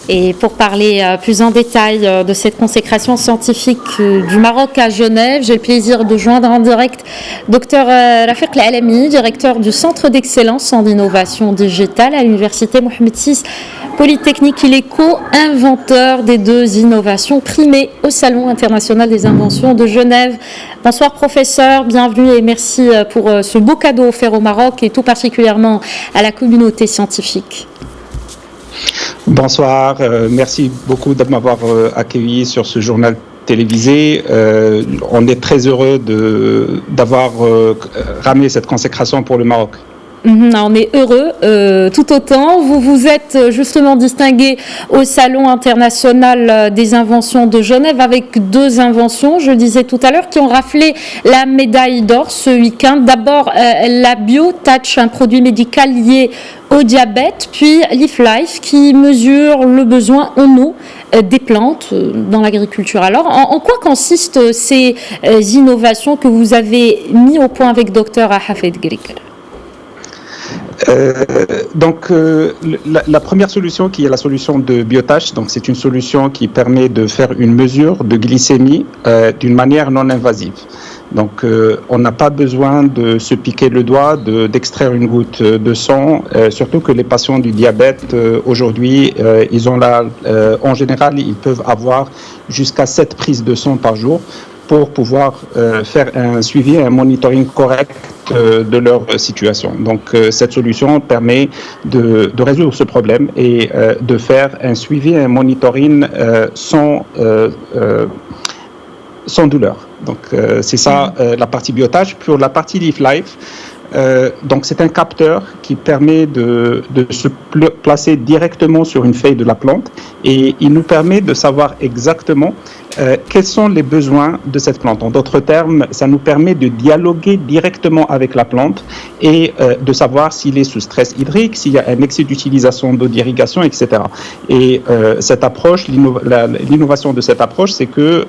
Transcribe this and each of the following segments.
Et pour parler plus en détail de cette consécration scientifique du Maroc à Genève, j'ai le plaisir de joindre en direct Dr Rafiq Al-Alami, directeur du Centre d'excellence en innovation digitale à l'Université Mohamed VI Polytechnique. Il est co-inventeur des 2 innovations primées au Salon international des inventions de Genève. Bonsoir professeur, bienvenue et merci pour ce beau cadeau offert au Maroc et tout particulièrement à la communauté scientifique. Bonsoir, merci beaucoup de m'avoir accueilli sur ce journal télévisé. On est très heureux d'avoir ramené cette consécration pour le Maroc. On est heureux tout autant. Vous vous êtes justement distingué au Salon international des inventions de Genève avec 2 inventions, je le disais tout à l'heure, qui ont raflé la médaille d'or ce week-end. D'abord la BioTouch, un produit médical lié au diabète, puis LeafLife qui mesure le besoin en eau des plantes dans l'agriculture. Alors, en quoi consistent ces innovations que vous avez mis au point avec Dr Hafed Grik? La première solution qui est la solution de BioTouch, donc c'est une solution qui permet de faire une mesure de glycémie d'une manière non invasive. Donc on n'a pas besoin de se piquer le doigt, d'extraire une goutte de sang, surtout que les patients du diabète aujourd'hui, en général, ils peuvent avoir jusqu'à 7 prises de sang par jour pour pouvoir faire un suivi, un monitoring correct de leur situation. Donc cette solution permet de résoudre ce problème et de faire un suivi, un monitoring sans douleur. Donc c'est ça la partie BioTouch. Pour la partie LeafLife, donc c'est un capteur qui permet de se placer directement sur une feuille de la plante et il nous permet de savoir exactement quels sont les besoins de cette plante. En d'autres termes, ça nous permet de dialoguer directement avec la plante et de savoir s'il est sous stress hydrique, s'il y a un excès d'utilisation d'eau d'irrigation, etc. Et cette approche, l'innovation de cette approche, c'est que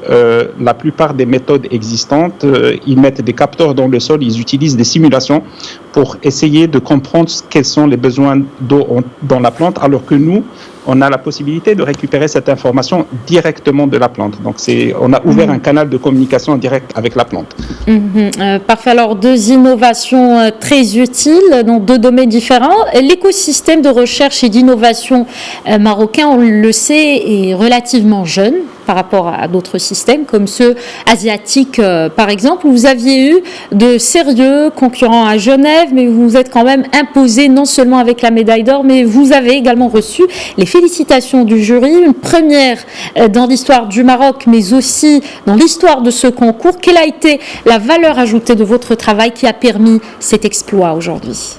la plupart des méthodes existantes, ils mettent des capteurs dans le sol, ils utilisent des simulations pour essayer de comprendre quels sont les besoins d'eau dans la plante, alors que nous, on a la possibilité de récupérer cette information directement de la plante. Donc, on a ouvert un canal de communication direct avec la plante. Parfait. Alors, 2 innovations très utiles dans 2 domaines différents. L'écosystème de recherche et d'innovation marocain, on le sait, est relativement jeune par rapport à d'autres systèmes comme ceux asiatiques par exemple. Vous aviez eu de sérieux concurrents à Genève, mais vous vous êtes quand même imposé non seulement avec la médaille d'or, mais vous avez également reçu les félicitations du jury, une première dans l'histoire du Maroc, mais aussi dans l'histoire de ce concours. Quelle a été la valeur ajoutée de votre travail qui a permis cet exploit aujourd'hui?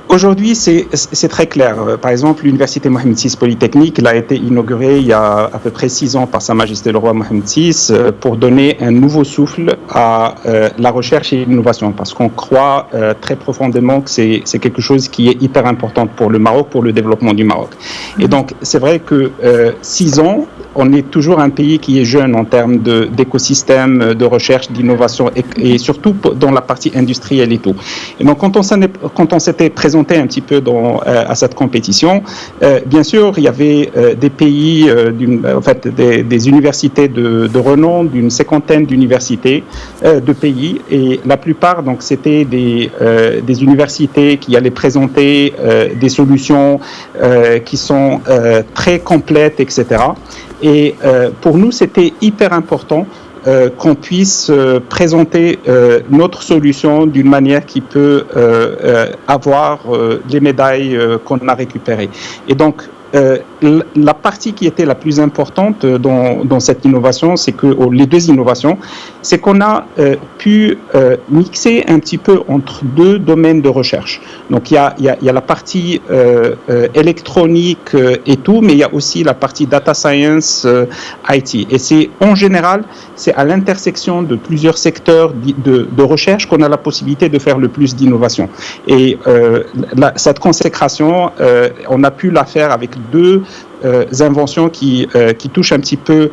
Aujourd'hui, c'est très clair. Par exemple, l'Université Mohamed VI Polytechnique a été inaugurée il y a à peu près 6 ans par Sa Majesté le Roi Mohamed VI pour donner un nouveau souffle à la recherche et l'innovation, parce qu'on croit très profondément que c'est quelque chose qui est hyper important pour le Maroc, pour le développement du Maroc. Et donc, c'est vrai que 6 ans, on est toujours un pays qui est jeune en termes d'écosystème, de recherche, d'innovation et surtout dans la partie industrielle et tout. Et donc, quand on s'était présenté un petit peu à cette compétition, bien sûr, il y avait des pays, des universités de renom, d'une 50aine d'universités de pays, et la plupart, donc, c'était des universités qui allaient présenter des solutions qui sont très complètes, etc. Et pour nous, c'était hyper important qu'on puisse présenter notre solution d'une manière qui peut avoir les médailles qu'on a récupérées. Et donc, la partie qui était la plus importante dans cette innovation, c'est que les 2 innovations, c'est qu'on a pu mixer un petit peu entre 2 domaines de recherche. Donc il y a la partie électronique et tout, mais il y a aussi la partie data science, IT. Et c'est en général, c'est à l'intersection de plusieurs secteurs de recherche qu'on a la possibilité de faire le plus d'innovation. Et cette consécration, on a pu la faire avec deux inventions qui touchent un petit peu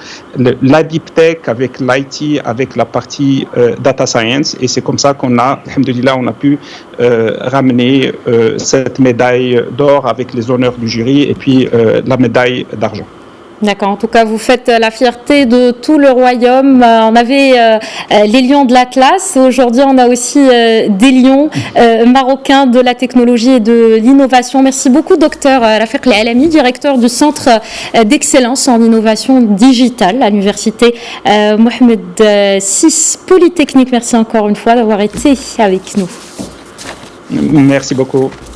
la deep tech avec l'IT, avec la partie data science. Et c'est comme ça qu'on a, alhamdoulilah, on a pu ramener cette médaille d'or avec les honneurs du jury et puis la médaille d'argent. D'accord, en tout cas, vous faites la fierté de tout le royaume. On avait les lions de l'Atlas. Aujourd'hui, on a aussi des lions marocains de la technologie et de l'innovation. Merci beaucoup, docteur Rafiq El-Alami, directeur du Centre d'excellence en innovation digitale à l'université Mohamed VI Polytechnique. Merci encore une fois d'avoir été avec nous. Merci beaucoup.